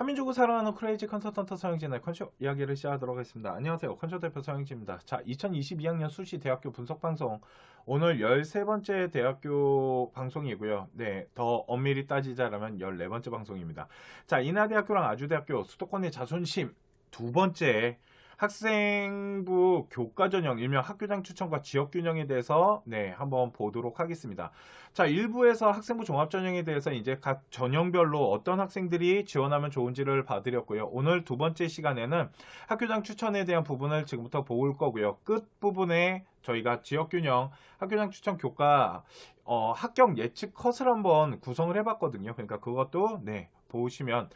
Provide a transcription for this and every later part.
한민족을 사랑하는 크레이지 컨설턴트 서영진의 컨쇼 이야기를 시작하도록 하겠습니다. 안녕하세요. 컨쇼 대표 서영진입니다. 자, 2022학년 수시 대학교 분석방송 오늘 13번째 대학교 방송이고요. 네, 더 엄밀히 따지자라면 14번째 방송입니다. 자, 인하대학교랑 아주대학교 수도권의 자존심 두 번째 학생부 교과전형 일명 학교장 추천과 지역균형에 대해서 한번 보도록 하겠습니다. 자, 1부에서 학생부 종합전형에 대해서 이제 각 전형별로 어떤 학생들이 지원하면 좋은지를 봐드렸고요. 오늘 두 번째 시간에는 학교장 추천에 대한 부분을 지금부터 볼 거고요. 끝 부분에 저희가 지역균형, 학교장 추천 교과 합격 예측 컷을 한번 구성을 해봤거든요. 그러니까 그것도 보시면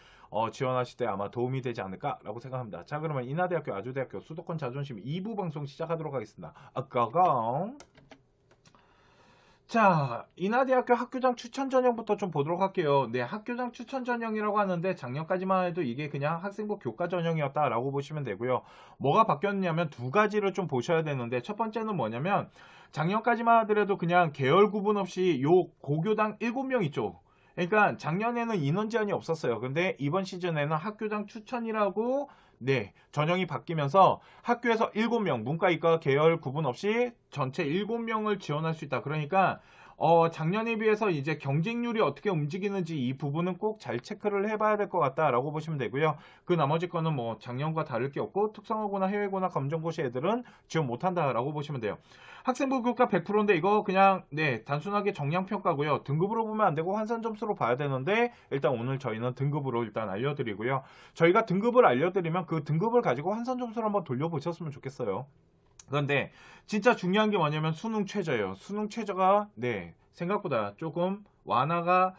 지원하실 때 아마 도움이 되지 않을까라고 생각합니다. 자, 그러면 인하대학교, 아주대학교, 수도권 자존심 2부 방송 시작하도록 하겠습니다. 아까강. 자, 인하대학교 학교장 추천 전형부터 좀 보도록 할게요. 네, 학교장 추천 전형이라고 하는데 작년까지만 해도 이게 그냥 학생부 교과 전형이었다라고 보시면 되고요. 뭐가 바뀌었냐면 두 가지를 좀 보셔야 되는데 첫 번째는 뭐냐면 작년까지만 하더라도 그냥 계열 구분 없이 요 고교당 7명 있죠. 그러니까 작년에는 인원 제한이 없었어요. 근데 이번 시즌에는 학교장 추천이라고 전형이 바뀌면서 학교에서 7명, 문과, 이과 계열 구분 없이 전체 7명을 지원할 수 있다. 그러니까 작년에 비해서 이제 경쟁률이 어떻게 움직이는지 이 부분은 꼭 잘 체크를 해봐야 될 것 같다라고 보시면 되고요. 그 나머지 거는 뭐 작년과 다를 게 없고 특성화고나 해외고나 검정고시 애들은 지원 못한다라고 보시면 돼요. 학생부 교과 100%인데 이거 그냥 단순하게 정량평가고요. 등급으로 보면 안 되고 환산 점수로 봐야 되는데 일단 오늘 저희는 등급으로 일단 알려드리고요. 저희가 등급을 알려드리면 그 등급을 가지고 환산 점수를 한번 돌려보셨으면 좋겠어요. 그런데 진짜 중요한 게 뭐냐면 수능 최저예요. 수능 최저가 생각보다 조금 완화가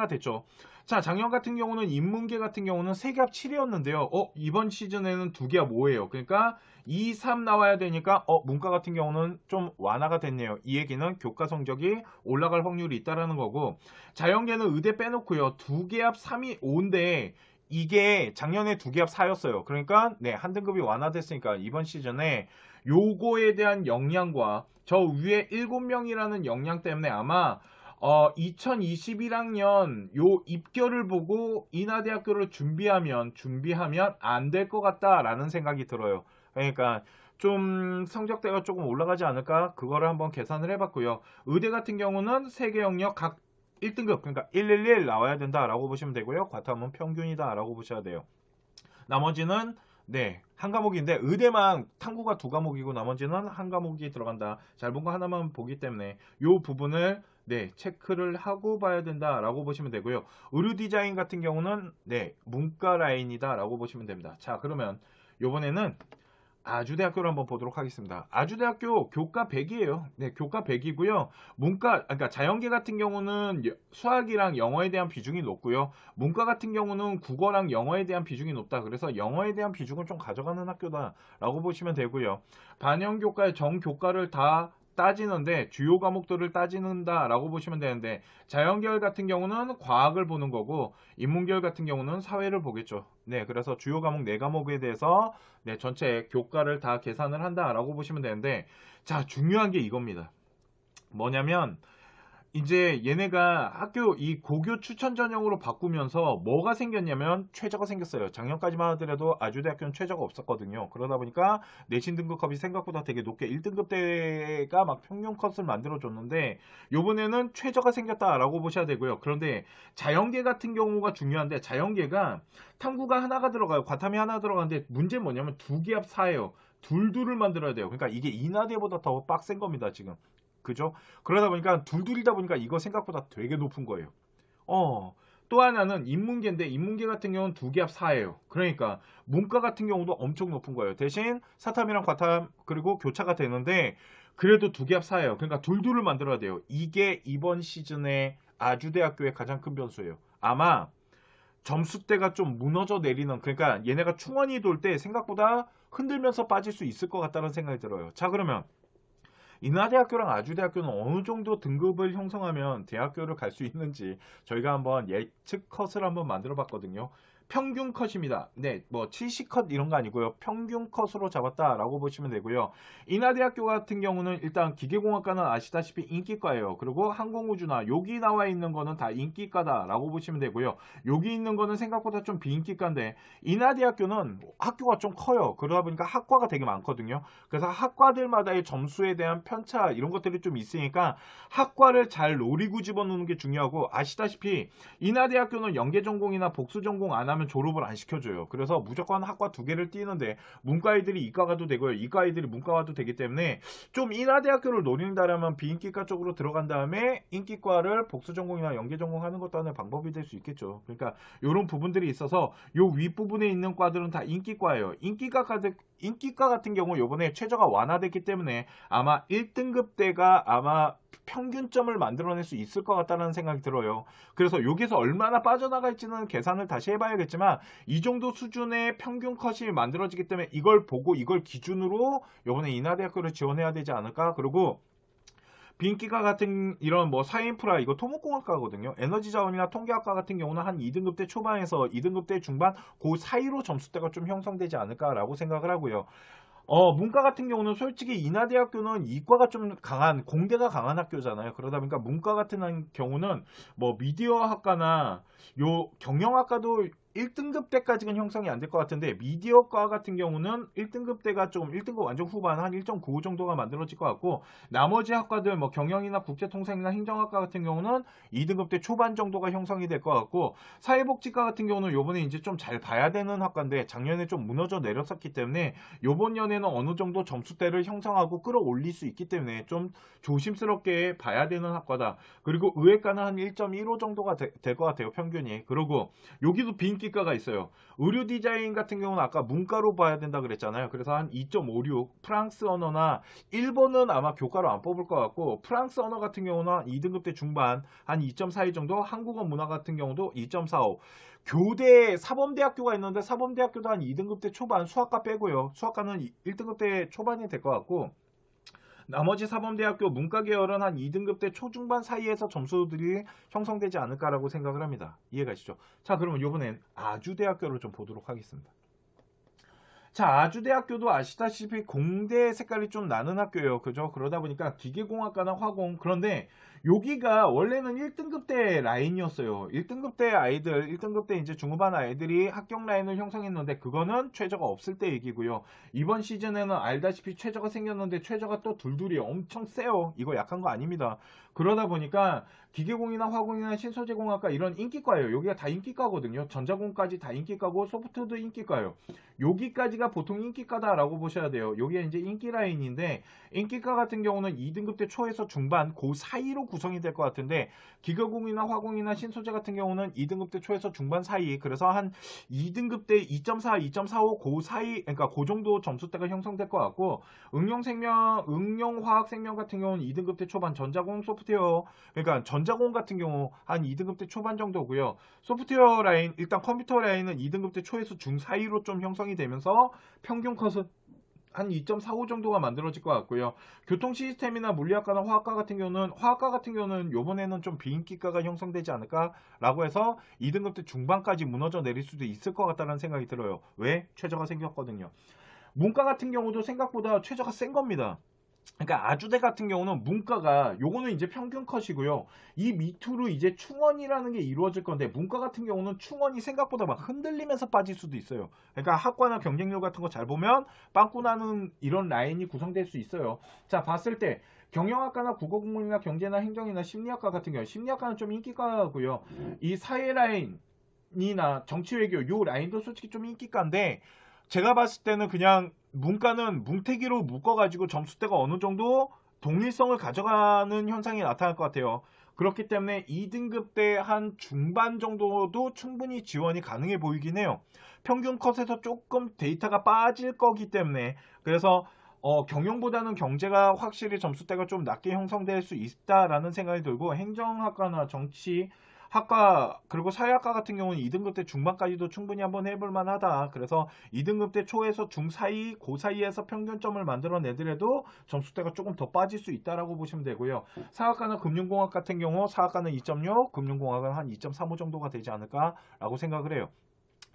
됐죠. 자, 작년 같은 경우는 인문계 같은 경우는 3개합 7이었는데요. 이번 시즌에는 2개합 5예요. 그러니까 2, 3 나와야 되니까 문과 같은 경우는 좀 완화가 됐네요. 이 얘기는 교과 성적이 올라갈 확률이 있다라는 거고, 자연계는 의대 빼놓고요. 2개합 3이 5인데 이게 작년에 2개합 4였어요. 그러니까 한 등급이 완화됐으니까 이번 시즌에 요거에 대한 역량과 저 위에 7명이라는 역량 때문에 아마 2021학년 요 입결을 보고 인하대학교를 준비하면 안 될 것 같다라는 생각이 들어요. 그러니까 좀 성적대가 조금 올라가지 않을까 그거를 한번 계산을 해봤고요. 의대 같은 경우는 3개 영역 각 1등급 그러니까 111 나와야 된다라고 보시면 되고요. 과탐은 평균이다라고 보셔야 돼요. 나머지는 한 과목인데 의대만 탐구가 2과목이고 나머지는 한 과목이 들어간다. 잘 본 거 하나만 보기 때문에 이 부분을 체크를 하고 봐야 된다라고 보시면 되고요. 의류 디자인 같은 경우는 문과 라인이다 라고 보시면 됩니다. 자, 그러면 요번에는 아주대학교를 한번 보도록 하겠습니다. 아주대학교 교과 100이에요. 교과 100이고요. 그러니까 자연계 같은 경우는 수학이랑 영어에 대한 비중이 높고요. 문과 같은 경우는 국어랑 영어에 대한 비중이 높다. 그래서 영어에 대한 비중을 좀 가져가는 학교다라고 보시면 되고요. 반영교과의 정교과를 다 따지는데 주요 과목들을 따지는다라고 보시면 되는데 자연계열 같은 경우는 과학을 보는 거고 인문계열 같은 경우는 사회를 보겠죠. 그래서 주요 과목 4과목에 대해서 전체 교과를 다 계산을 한다라고 보시면 되는데 자, 중요한 게 이겁니다. 뭐냐면 이제 얘네가 학교 이 고교 추천 전형으로 바꾸면서 뭐가 생겼냐면 최저가 생겼어요. 작년까지만 하더라도 아주대학교는 최저가 없었거든요. 그러다 보니까 내신 등급컵이 생각보다 되게 높게 1등급 대가 막 평균 컷을 만들어줬는데 요번에는 최저가 생겼다라고 보셔야 되고요. 그런데 자연계 같은 경우가 중요한데 자연계가 탐구가 하나가 들어가요. 과탐이 하나 들어가는데 문제는 뭐냐면 2개합 4예요. 둘둘을 만들어야 돼요. 그러니까 이게 인하대보다 더 빡센 겁니다. 지금. 그죠? 그러다 보니까 둘둘이다 보니까 이거 생각보다 되게 높은 거예요. 또 하나는 인문계인데 인문계 같은 경우는 2개합 4예요. 그러니까 문과 같은 경우도 엄청 높은 거예요. 대신 사탐이랑 과탐 그리고 교차가 되는데 그래도 2개합 4예요. 그러니까 둘둘을 만들어야 돼요. 이게 이번 시즌에 아주대학교의 가장 큰 변수예요. 아마 점수대가 좀 무너져 내리는 그러니까 얘네가 충원이 돌 때 생각보다 흔들면서 빠질 수 있을 것 같다는 생각이 들어요. 자, 그러면 인하대학교랑 아주대학교는 어느 정도 등급을 형성하면 대학교를 갈 수 있는지 저희가 한번 예측 컷을 한번 만들어 봤거든요. 평균 컷입니다. 네, 뭐 70컷 이런 거 아니고요. 평균 컷으로 잡았다라고 보시면 되고요. 인하대학교 같은 경우는 일단 기계공학과는 아시다시피 인기과예요. 그리고 항공우주나 여기 나와 있는 거는 다 인기과다라고 보시면 되고요. 여기 있는 거는 생각보다 좀 비인기과인데 인하대학교는 학교가 좀 커요. 그러다 보니까 학과가 되게 많거든요. 그래서 학과들마다의 점수에 대한 편차 이런 것들이 좀 있으니까 학과를 잘 노리고 집어넣는 게 중요하고 아시다시피 인하대학교는 연계전공이나 복수전공 안 하면 졸업을 안 시켜줘요. 그래서 무조건 학과 두 개를 띄는데 문과애들이 이과 가도 되고요. 이과애들이 문과 가도 되기 때문에 좀 인하대학교를 노린다면 비인기과 쪽으로 들어간 다음에 인기과를 복수전공이나 연계전공 하는 것도 하나의 방법이 될 수 있겠죠. 그러니까 이런 부분들이 있어서 요 윗부분에 있는 과들은 다 인기과예요. 인기과 같은 경우 요번에 최저가 완화됐기 때문에 아마 1등급대가 아마 평균점을 만들어낼 수 있을 것 같다는 생각이 들어요. 그래서 여기서 얼마나 빠져나갈지는 계산을 다시 해봐야겠지만 이 정도 수준의 평균 컷이 만들어지기 때문에 이걸 보고 이걸 기준으로 이번에 인하대학교를 지원해야 되지 않을까. 그리고 비인기과 같은 이런 뭐 사회인프라 이거 토목공학과거든요. 에너지자원이나 통계학과 같은 경우는 한 2등급대 초반에서 2등급대 중반 그 사이로 점수대가 좀 형성되지 않을까라고 생각을 하고요. 문과 같은 경우는 솔직히 인하대학교는 이과가 좀 강한, 공대가 강한 학교잖아요. 그러다 보니까 문과 같은 경우는 뭐 미디어 학과나 요 경영학과도 1등급 때까지는 형성이 안 될 것 같은데 미디어과 같은 경우는 1등급 때가 조금 1등급 완전 후반 한 1.95 정도가 만들어질 것 같고 나머지 학과들 뭐 경영이나 국제통상이나 행정학과 같은 경우는 2등급 때 초반 정도가 형성이 될 것 같고 사회복지과 같은 경우는 요번에 이제 좀 잘 봐야 되는 학과인데 작년에 좀 무너져 내렸었기 때문에 요번 연에는 어느 정도 점수대를 형성하고 끌어올릴 수 있기 때문에 좀 조심스럽게 봐야 되는 학과다. 그리고 의외과는 한 1.15 정도가 될 것 같아요. 평균이. 그리고 여기도 비인기과가 있어요. 의료 디자인 같은 경우는 아까 문과로 봐야 된다 그랬잖아요. 그래서 한 2.56 프랑스 언어나 일본은 아마 교과로 안 뽑을 것 같고 프랑스 언어 같은 경우는 한 2등급대 중반 한 2.42 정도 한국어 문화 같은 경우도 2.45 교대 사범대학교가 있는데 사범대학교도 한 2등급대 초반 수학과 빼고요. 수학과는 1등급대 초반이 될 것 같고 나머지 사범대학교 문과 계열은 한 2등급대 초중반 사이에서 점수들이 형성되지 않을까라고 생각을 합니다. 이해가시죠? 자, 그러면 이번엔 아주대학교를 좀 보도록 하겠습니다. 자, 아주대학교도 아시다시피 공대 색깔이 좀 나는 학교예요. 그죠? 그러다 보니까 기계공학과나 화공. 그런데 여기가 원래는 1등급대 라인이었어요. 1등급대 아이들, 1등급대 이제 중후반 아이들이 합격 라인을 형성했는데 그거는 최저가 없을 때 얘기고요. 이번 시즌에는 알다시피 최저가 생겼는데 최저가 또 둘둘이 엄청 세요. 이거 약한 거 아닙니다. 그러다 보니까 기계공이나 화공이나 신소재공학과 이런 인기과예요. 여기가 다 인기과거든요. 전자공까지 다 인기과고 소프트도 인기과예요. 여기까지가 보통 인기과다라고 보셔야 돼요. 여기가 이제 인기 라인인데 인기과 같은 경우는 2등급대 초에서 중반 그 사이로 구성이 될 것 같은데 기계공이나 화공이나 신소재 같은 경우는 2등급대 초에서 중반 사이 그래서 한 2등급대 2.4, 2.45 그 사이 그러니까 그 정도 점수대가 형성될 것 같고 응용화학생명 같은 경우는 2등급대 초반 전자공 소프트웨어 그러니까 전자공 같은 경우 한 2등급대 초반 정도고요. 소프트웨어 라인 일단 컴퓨터 라인은 2등급대 초에서 중 사이로 좀 형성이 되면서 평균 컷은 한 2.45 정도가 만들어질 것 같고요. 교통 시스템이나 물리학과나 화학과 같은 경우는 요번에는 좀 비인기과가 형성되지 않을까라고 해서 2등급대 중반까지 무너져 내릴 수도 있을 것 같다는 생각이 들어요. 왜? 최저가 생겼거든요. 문과 같은 경우도 생각보다 최저가 센 겁니다. 그러니까 아주대 같은 경우는 문과가 요거는 이제 평균 컷이고요. 이 밑으로 이제 충원이라는 게 이루어질 건데 문과 같은 경우는 충원이 생각보다 막 흔들리면서 빠질 수도 있어요. 그러니까 학과나 경쟁률 같은 거 잘 보면 빵꾸 나는 이런 라인이 구성될 수 있어요. 자, 봤을 때 경영학과나 국어국문이나 경제나 행정이나 심리학과 같은 경우 심리학과는 좀 인기과고요. 이 사회 라인이나 정치외교 요 라인도 솔직히 좀 인기과인데 제가 봤을 때는 그냥 문과는 뭉태기로 묶어가지고 점수대가 어느 정도 동일성을 가져가는 현상이 나타날 것 같아요. 그렇기 때문에 2등급대 한 중반 정도도 충분히 지원이 가능해 보이긴 해요. 평균 컷에서 조금 데이터가 빠질 거기 때문에 그래서 경영보다는 경제가 확실히 점수대가 좀 낮게 형성될 수 있다라는 생각이 들고 행정학과나 정치 학과 그리고 사회학과 같은 경우는 2등급 때 중반까지도 충분히 한번 해볼 만하다. 그래서 2등급 때 초에서 중 사이, 고 사이에서 평균점을 만들어내더라도 점수대가 조금 더 빠질 수 있다라고 보시면 되고요. 사학과나 금융공학 같은 경우 사학과는 2.6, 금융공학은 한 2.35 정도가 되지 않을까라고 생각을 해요.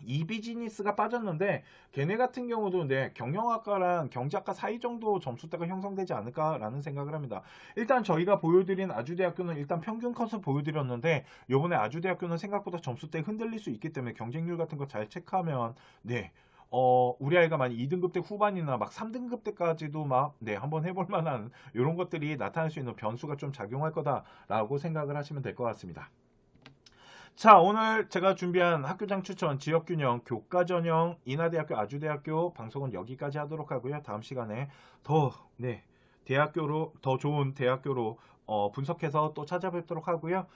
이 비즈니스가 빠졌는데 걔네 같은 경우도 네, 경영학과랑 경제학과 사이 정도 점수대가 형성되지 않을까라는 생각을 합니다. 일단 저희가 보여드린 아주대학교는 일단 평균 컷을 보여드렸는데 요번에 아주대학교는 생각보다 점수대 흔들릴 수 있기 때문에 경쟁률 같은 거 잘 체크하면 네. 우리 아이가 만약 2등급 때 후반이나 막 3등급 때까지도 막, 네, 한번 해볼 만한 이런 것들이 나타날 수 있는 변수가 좀 작용할 거다라고 생각을 하시면 될 것 같습니다. 자, 오늘 제가 준비한 학교장 추천, 지역균형, 교과전형, 인하대학교, 아주대학교 방송은 여기까지 하도록 하고요. 다음 시간에 더, 네, 대학교로, 더 좋은 대학교로 분석해서 또 찾아뵙도록 하고요.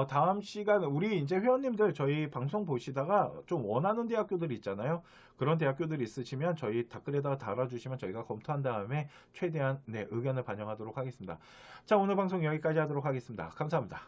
다음 시간, 우리 이제 회원님들 저희 방송 보시다가 좀 원하는 대학교들이 있잖아요. 그런 대학교들이 있으시면 저희 댓글에다가 달아주시면 저희가 검토한 다음에 최대한 네, 의견을 반영하도록 하겠습니다. 자, 오늘 방송 여기까지 하도록 하겠습니다. 감사합니다.